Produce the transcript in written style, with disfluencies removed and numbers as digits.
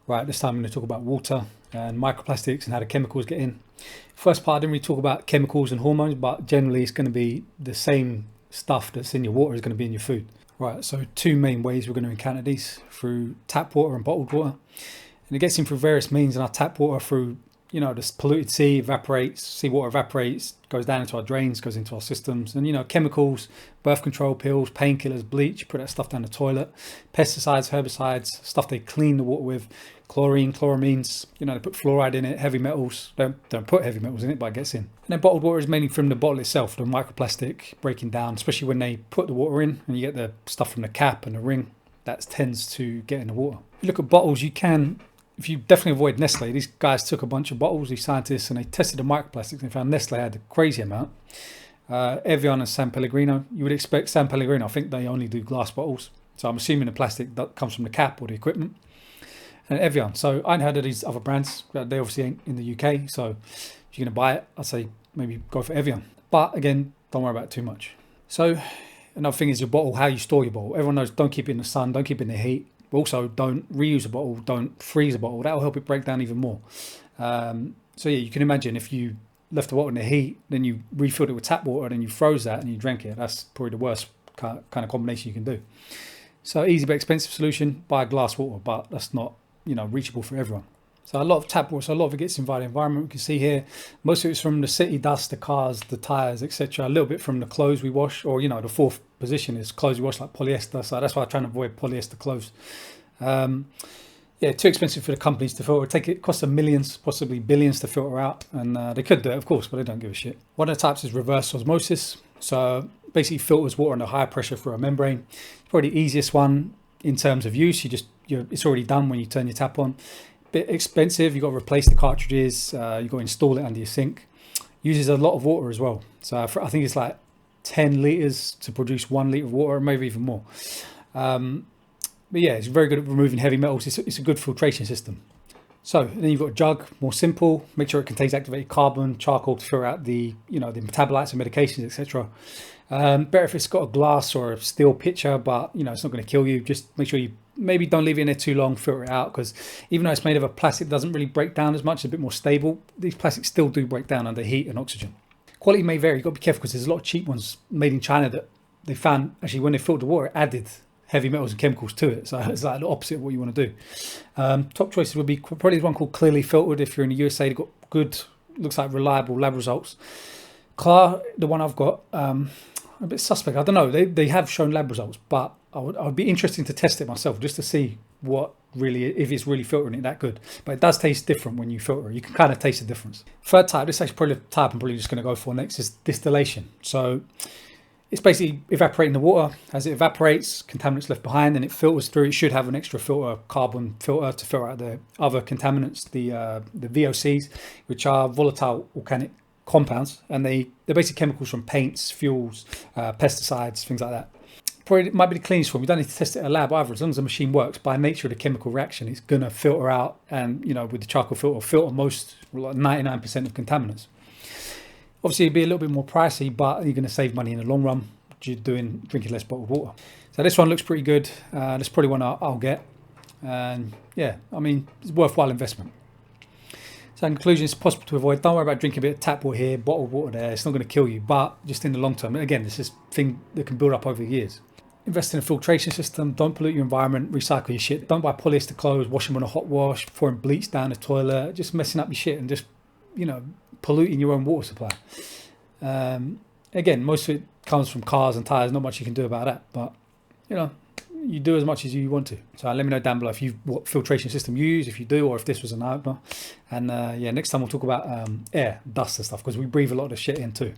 Right, this time I'm going to talk about water and microplastics and how the chemicals get in. First part, I didn't really talk about chemicals and hormones, but generally it's going to be the same stuff that's in your water is going to be in your food. Right, so two main ways we're going to encounter these: through tap water and bottled water. And it gets in through various means. And our tap water through, this polluted sea evaporates, seawater evaporates, goes down into our drains, goes into our systems. And, chemicals, birth control pills, painkillers, bleach, put that stuff down the toilet. Pesticides, herbicides, stuff they clean the water with. Chlorine, chloramines, they put fluoride in it, heavy metals. Don't put heavy metals in it, but it gets in. And then bottled water is mainly from the bottle itself, the microplastic breaking down, especially when they put the water in and you get the stuff from the cap and the ring. That tends to get in the water. If you look at bottles, if you definitely avoid Nestle. These guys took a bunch of bottles, these scientists, and they tested the microplastics and found Nestle had a crazy amount. Evian and San Pellegrino. You would expect San Pellegrino, I think they only do glass bottles. So I'm assuming the plastic that comes from the cap or the equipment. And Evian. So I hadn't heard of these other brands. They obviously ain't in the UK. So if you're going to buy it, I'd say maybe go for Evian. But again, don't worry about it too much. So another thing is your bottle, how you store your bottle. Everyone knows don't keep it in the sun, don't keep it in the heat. Also, don't reuse a bottle, don't freeze a bottle. That will help it break down even more. So yeah, you can imagine if you left the bottle in the heat, then you refilled it with tap water, then you froze that and you drank it. That's probably the worst kind of combination you can do. So easy but expensive solution, buy glass water, but that's not reachable for everyone. So a lot of tap water, so a lot of it gets in by the environment. We can see here, most of it's from the city dust, the cars, the tires, etc. A little bit from the clothes we wash, or the fourth position is clothes we wash, like polyester. So that's why I try and avoid polyester clothes. Too expensive for the companies to filter. It costs them millions, possibly billions to filter out, and they could do it, of course, but they don't give a shit. One of the types is reverse osmosis. So basically filters water under high pressure through a membrane. It's probably the easiest one in terms of use. It's already done when you turn your tap on. Bit expensive. You've got to replace the cartridges. You've got to install it under your sink. Uses a lot of water as well. So I think it's like 10 litres to produce 1 litre of water, maybe even more. But yeah, it's very good at removing heavy metals. It's a good filtration system. So then you've got a jug, more simple. Make sure it contains activated carbon, charcoal to filter out the metabolites and medications, etc. Better if it's got a glass or a steel pitcher, but it's not going to kill you. Just make sure you maybe don't leave it in there too long, filter it out, because even though it's made of a plastic, it doesn't really break down as much. It's a bit more stable. These plastics still do break down under heat and oxygen. Quality may vary. You've got to be careful because there's a lot of cheap ones made in China that they found actually when they filtered water, it added heavy metals and chemicals to it. So it's like the opposite of what you want to do. Top choices would be probably one called Clearly Filtered. If you're in the USA, they've got good, looks like reliable lab results. Clar, the one I've got, a bit suspect. I don't know. They have shown lab results, but I would be interested to test it myself just to see if it's really filtering it that good. But it does taste different when you filter it. You can kind of taste the difference. Third type, this is actually probably the type I'm probably just going to go for next, is distillation. So it's basically evaporating the water. As it evaporates, contaminants left behind, and it filters through. It should have an extra filter, carbon filter, to filter out the other contaminants, the VOCs, which are volatile organic compounds, and they're basically chemicals from paints, fuels, pesticides, things like that. Probably it might be the cleanest form. You don't need to test it in a lab either. As long as the machine works, by nature of the chemical reaction, it's going to filter out, and with the charcoal filter most, like 99% of contaminants. Obviously, it'd be a little bit more pricey, but you're going to save money in the long run. You're drinking less bottled water. So this one looks pretty good. That's probably one I'll get. And yeah, it's a worthwhile investment. So in conclusion, it's possible to avoid. Don't worry about drinking a bit of tap water here, bottled water there. It's not going to kill you, but just in the long term. And again, this is a thing that can build up over the years. Invest in a filtration system. Don't pollute your environment. Recycle your shit. Don't buy polyester clothes, wash them on a hot wash, pouring bleach down the toilet, just messing up your shit and just, polluting your own water supply. Again, most of it comes from cars and tires. Not much you can do about that, but you do as much as you want to. So let me know down below what filtration system you use, if you do, or if this was an eye opener. And next time we'll talk about air, dust and stuff, because we breathe a lot of the shit in too.